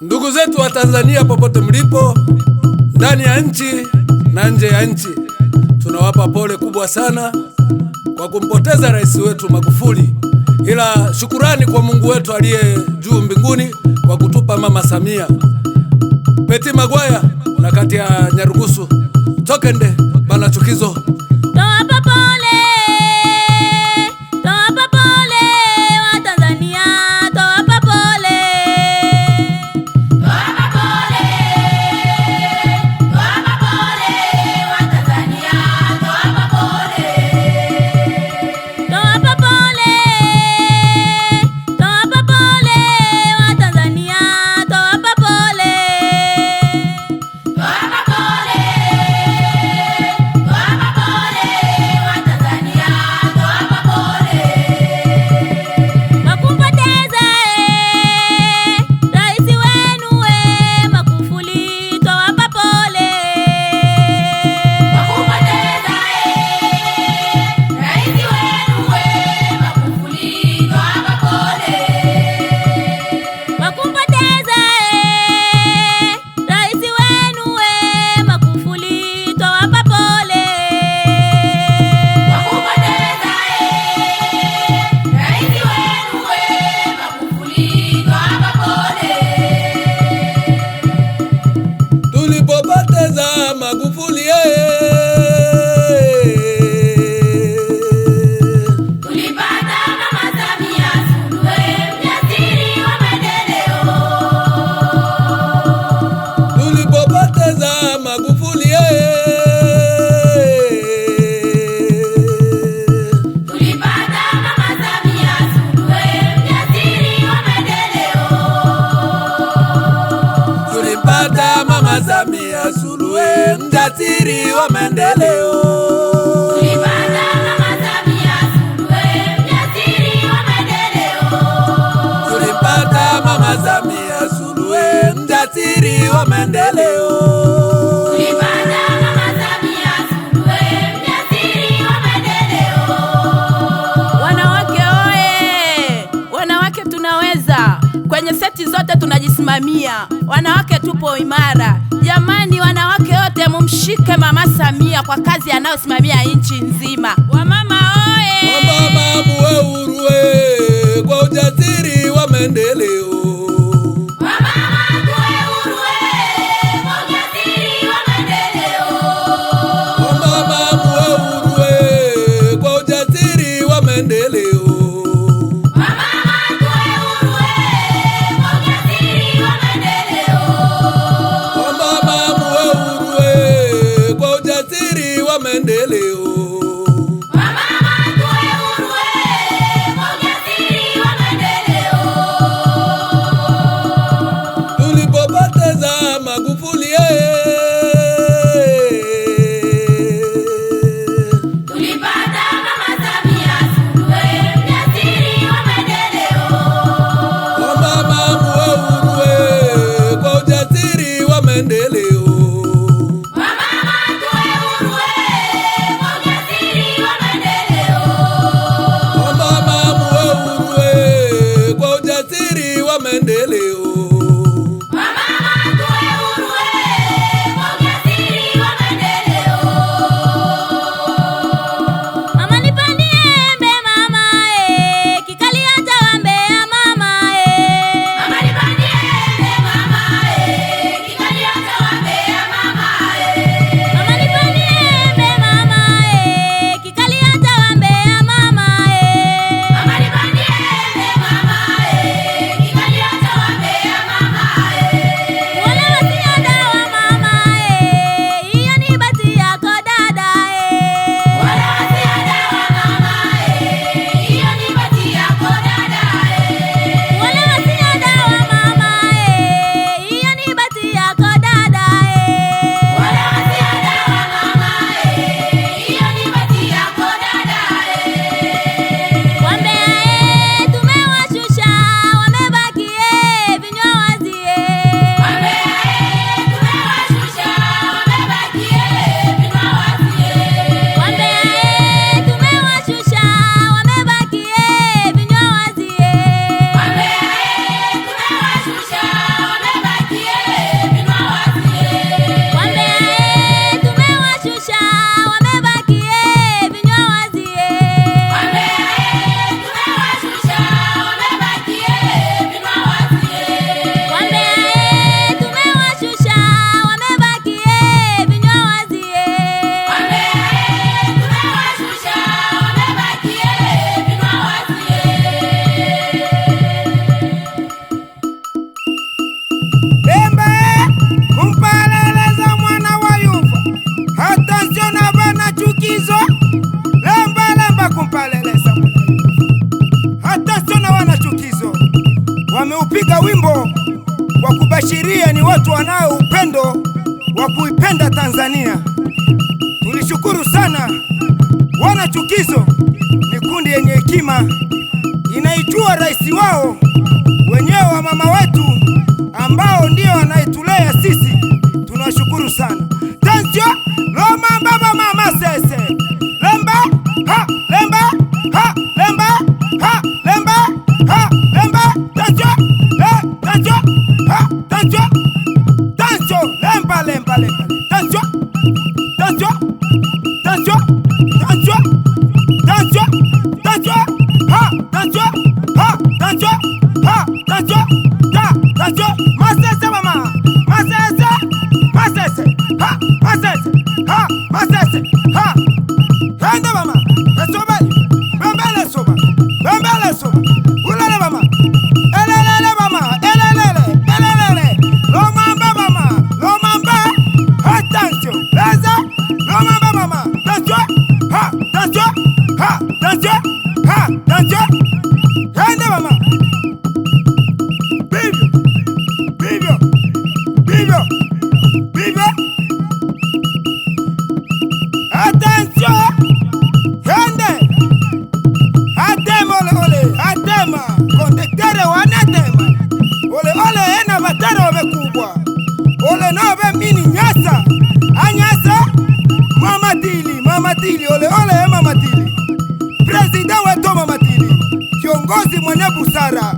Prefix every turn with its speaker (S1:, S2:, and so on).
S1: Ndugu zetu wa Tanzania popote mlipo, ndani ya nchi na nje ya nchi, tunawapa pole kubwa sana kwa kumpoteza rais wetu Magufuli, ila shukurani kwa Mungu wetu aliye juu mbinguni kwa kutupa Mama Samia. Peti Magwaya na kati ya Nyarugusu Tokende bana Chukizo. Magufuli
S2: tulipata Mama Samia Suluhu, mjasiri wa maendeleo.
S1: Tulipopoteza Magufuli
S2: tulipata Mama Samia Suluhu, mjasiri wa maendeleo.
S1: Tulipata Mama Samia Suluhu, mjasiri wa maendeleo.
S2: Tulipata Mama Samia Suluhu, mjasiri wa maendeleo.
S1: Tulipata Mama Samia Suluhu, mjasiri wa maendeleo.
S2: Tulipata Mama Samia Suluhu, mjasiri wa maendeleo.
S3: Wanawake oye! Wanawake tunaweza. Kwenye seti zote tunajisimamia. Wanawake tupo imara. Jamani, wanawake wote mumshike Mama Samia kwa kazi anayosimamia nchi nzima. Wamama oye!
S1: Wamama muwe huru kwa ujasiri wa maendeleo.
S2: Wamama tuwe huru kwa ujasiri wa maendeleo.
S1: Wamama muwe huru kwa ujasiri wa maendeleo.
S2: Wamama tuwe huru kwa ujasiri wa maendeleo.
S1: Wamama muwe huru kwa ujasiri wa maendeleo.
S2: Wamama tuwe huru kwa ujasiri wa maendeleo.
S1: Tulipopoteza Magufuli
S2: tulipata Mama Samia Suluhu, mjasiri wa maendeleo.
S1: wamama muwe huru kwa ujasiri wa maendeleo.
S2: Wamama tuwe huru kwa ujasiri wa maendeleo.
S1: Wamama muwe huru kwa ujasiri wa maendeleo.
S2: Wamama tuwe huru kwa ujasiri wa maendeleo.
S4: Mama nipandie embe mama kikalia cha Mbeya mama
S2: Mama nipandie embe mama kikalia cha Mbeya mama
S4: Mama nipandie embe mama kikalia cha Mbeya mama
S2: Mama nipandie embe mama kikalia cha Mbeya
S5: tuliupiga wimbo wa kubashiria ni watu wanao upendo wa kuipenda Tanzania. Tulishukuru sana. Wana Chukizo ni kundi yenye hekima, inaijua rais wao wenyewe wa mama wetu ambao ndio wanaitulea sisi. Tunashukuru sana. Tansio Loma baba mama sese lemba ha lemba ha lemba ha lemba ha lemba tansio tansio ha tansio tansio lemba lemba lemba tansio tansio tansio tansio tansio tansio ha tansio ha tansio ha tansio ta tansio masese mama masese masese ha masese ha masese ha handa mama esoba bambele soba bambele soba ulale mama elelele mama elelele loma mama loma attention laza loma mama attention ha attention ha attention ha attention handa mama bibio bibio bibio attention hande atema ole atema kondektere wanatema ole ena batero wamekubwa ole nobe mini nyasa anyasa mama tili ole mama tili president wetu mama tili kiongozi mwenye busara